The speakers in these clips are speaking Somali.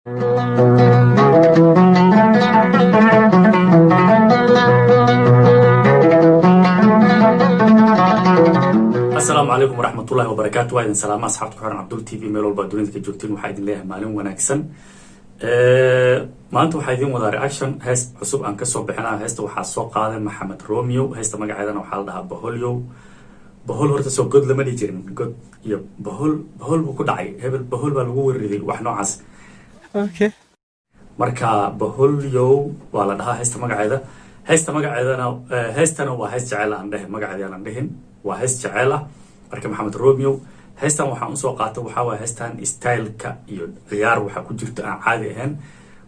السلام عليكم ورحمة الله وبركاته. وإذن سلام أصحاب كحران عبدول تي في ميلول بادونين كجوتين وحايدين ليه مالين وناكسن ما أنتوا حايدين وضع رياكشن هست حسب أن كسب بحنا هست وحاسو قادم محمد روميو هست مقعدنا وحالها بهوليو بهول هرت سو جود لما يجين جود يب بهول وكل عي هبل بهول بالغور ردي وحنا عس اوكي مركا بهوليو ولا ده هست مقعدة هست مقعدنا هستنا وهست جعل عنده مقعد عندهن وهست جعله marka maxamed romeo heestan waxaan usoo qaatay waxa waa heestan style-ka iyo ciyaar waxa ku jirta aan caadi ahayn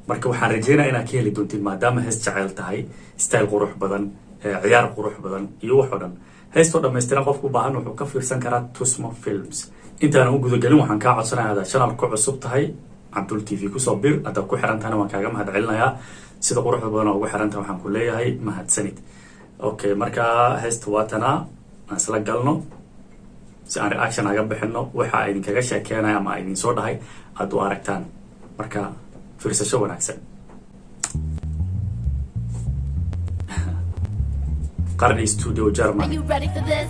marka waxaan rajeynayaa inaad ka heli doontiin maadaama hees jacayl tahay style qurux badan ciyaar qurux badan iyo wax oo dhan heesto dhameystiran qofku baahan wuxuu ka fiirsan karaa Tusmo Films intaan u guda galin waxaan ka codsanayaa channel ku cusub tahay Abdul TV ku soo bir aad ku xirantahay waan kaaga mahadcelinayaa sida quruxda badan ugu xirantahay waxaan ku leeyahay mahadsanid okay marka heesto waatana aan isla galno si aan reaction aga bixino waxa ay idin kaga sheekeynaya ama idin soo dhahay aad u aragtaan marka fiirsasho wanaagsan Qarni Studio German Are you ready for this?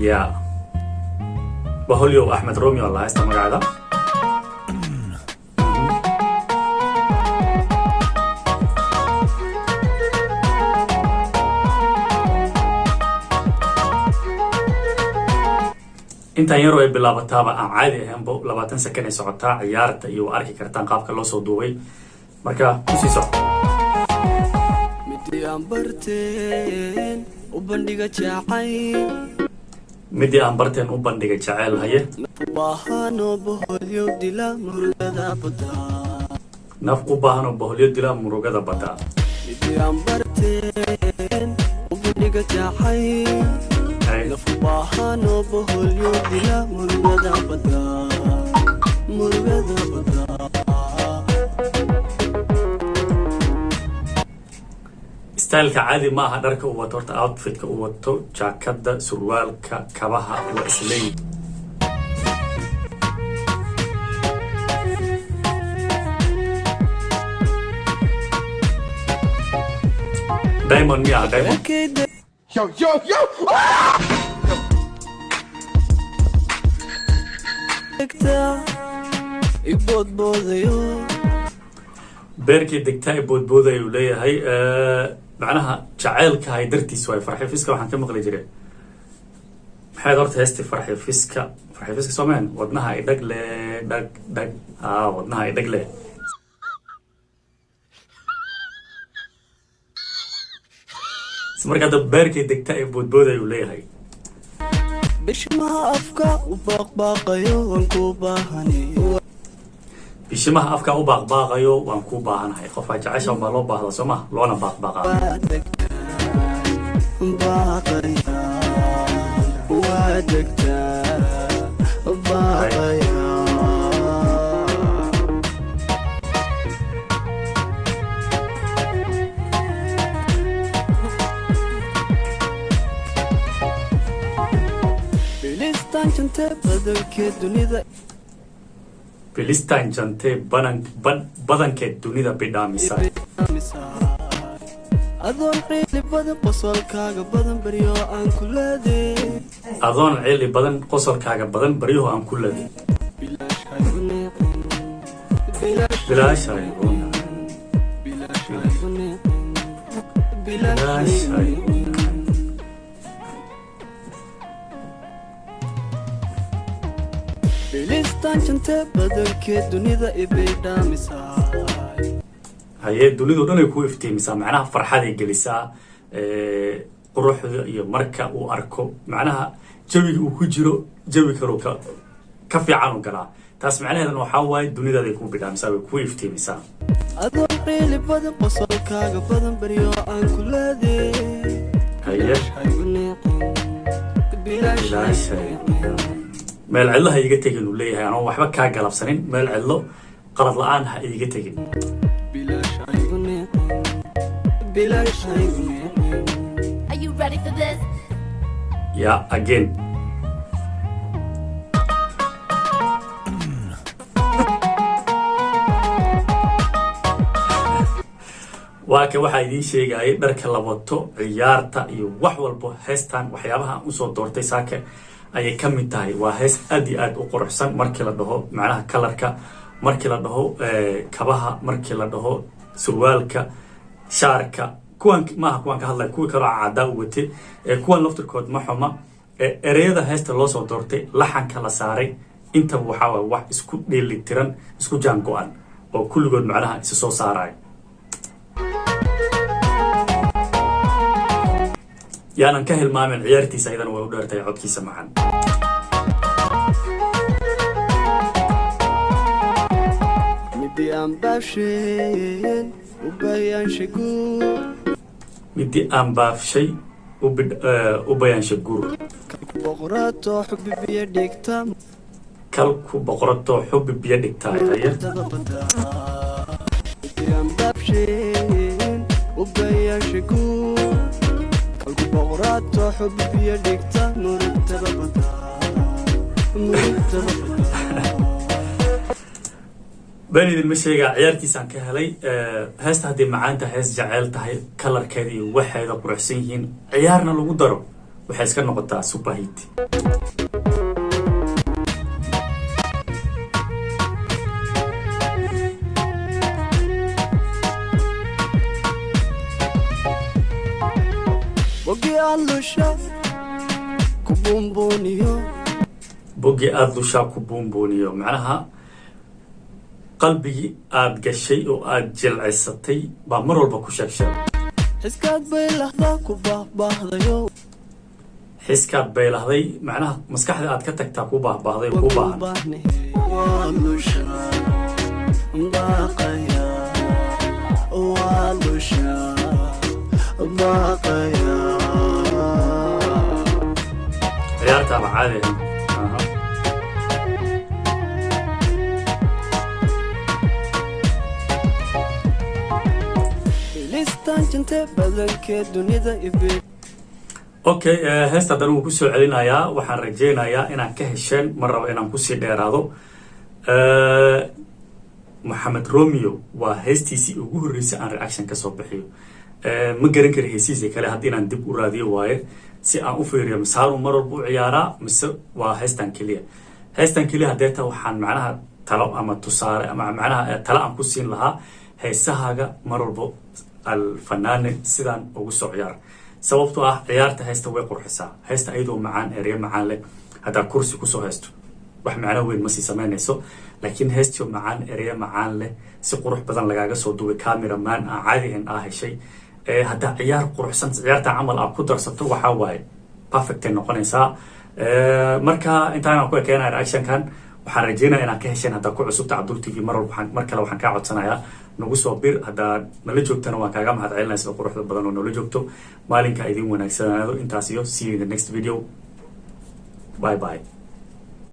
Yeah Baholio Ahmed Romeo Allah hasta magacada inta yaro ay bilaabataba aan caadi ahayn 20 second ay socotaa ciyaarta iyo arki kartaan qaabka loo soo duubay marka ku sii soco midii aan barteen u bandhiga jacayl haye naf u baahano boholyo dila murugada bada midii aan barteen u bandhiga jacayl نفباهانو بهوليو دلا مرغدا بدا ستايلك عادي maaha dharka uu wato horta outfitka uu wato jaakada surwaalka kabaha waa isleey Diamond ya Diamond yo beerkii degtaa boodboodayo leeyahay macnaha jacaylka hay dartiis way farxay fiska waxaan ka maqli jiray maxay horta heesti farxay fiska Soomaan wadnaha ay dhagle dhag wadnaha ay dhagle marka dad beerkii degtaa boodboodayo leeyahay bishimaha afka u baaqbaaqayo waan ku baahanahay qof ay jacayl ma loo baahdo Soomaa loona baaqbaaqa Filistaan jantee badankeed dunida bidhaamisa adoon ciili badan qosolkaaga badan baryo aan ku leeday bilaash Filistaan jantee badankeed dunida ibidhaamisa haye dunidu dhan ay ku iftiimisaa macnaha farxad ay gelisaa quruxda iyo marka uu arko macnaha jawiga uu ku jiro jawi karo ka fiican u galaa taas macnaheedu waxa waaye dunida ay ku bidhaamisaa way ku iftiimisaa adoon ciili badan qosolkaaga badan baryo aan ku leeday haye bilaash meel cidlo ha iga tagin uu leeyahay anoo waxba ka galabsanin meel cidlo qalad la'aan ha iga tagin Are you ready for this? Yeah, again. saaka waxaa idiin sheegayay dharka la wato ciyaarta iyo wax walba heestan waxyaabaha aan usoo doortay saaka ayay ka mid tahay. waa hees aad iyo aad u quruxsan markii la dhaho macnaha kalarka, markii la dhaho kabaha, markii la dhaho surwaalka, shaarka, kuwan maaha kuwan ka hadlay kuwii kaloo cadaa u watay kuwan laftirkood ma xuma. ereyada heesta loo soo doortay, laxanka la saaray, intaba waxaa waay wax isku dheelitiran, isku jaan go-an oo kulligood macnaha isa soo saaraya. yaanan ka hilmaamin ciyaartiisa ayadana way u dheertay codkiisa macaan. midii aan baafshay u bayaansha guur kalku boqorato xubi biyo dhigtaay been idinma sheegaa ciyaartiisaan ka helay. heesta haddii macaanta hees jeceyl tahay, kalarkeeda iyo waxeeda quruxsan yihiin, ciyaarna lagu daro, waxay iska noqotaa superhit. bogi aad lushaa ku buunbuuniyo macnaha qalbigii aad gashay oo aad jilcisatay baa mar walba ku sheegsheeg. xiskaad beylahday macnaha maskaxda aad ka tagtaa ku baahbaahday oo ku baahan. ciyaartaaba caadi okay. heesta haddana wuu kusoo celinayaa. waxaan rajeynayaa inaan ka hesheen, mar raba inaan kusii dheeraado. maxamed romeo waa heestiisii ugu horreysay aan reaction kasoo bixiyo. ma garan kari heesihiisa kale hadda inaan dib u raadiyo waaye si aan u fiiriyo misaaru mar walba u ciyaaraa mise waa heestan keliya. heestan keliya hadeeta waxaan macnaha talo ama tusaale ama macnaha talo aan ku siin lahaa, heesahaaga mar walba alfanaane sidaan ugu soo ciyaar. sababtoo ah ciyaarta heesta way qurxisaa. heesta ayadoo macaan, erey macaan leh, haddaa kursi kusoo heesto wax macno weyn ma sii samaynayso. laakiin heestio macaan, erey macaan leh, si qurux badan lagaaga soo duubay, cameraman aan caadihin heshay, haddaa ciyaar quruxsan ciyaarta camal aad ku darsato waxaa waaye perfectay noqonaysaa. marka intaan ku ekeenaya reactionkan, waxaan rajeynaya inaad ka hesheen. haddaa ku cusubta Cabdul TV mar kale waxaan kaa codsanayaa nagu soo bir. haddaa nala joogtana waan kaaga mahad celinaya sida quruxda badan oo nala joogto. maalinka idin wanaagsanaado. intaas iyo see you in the next video. bye bye.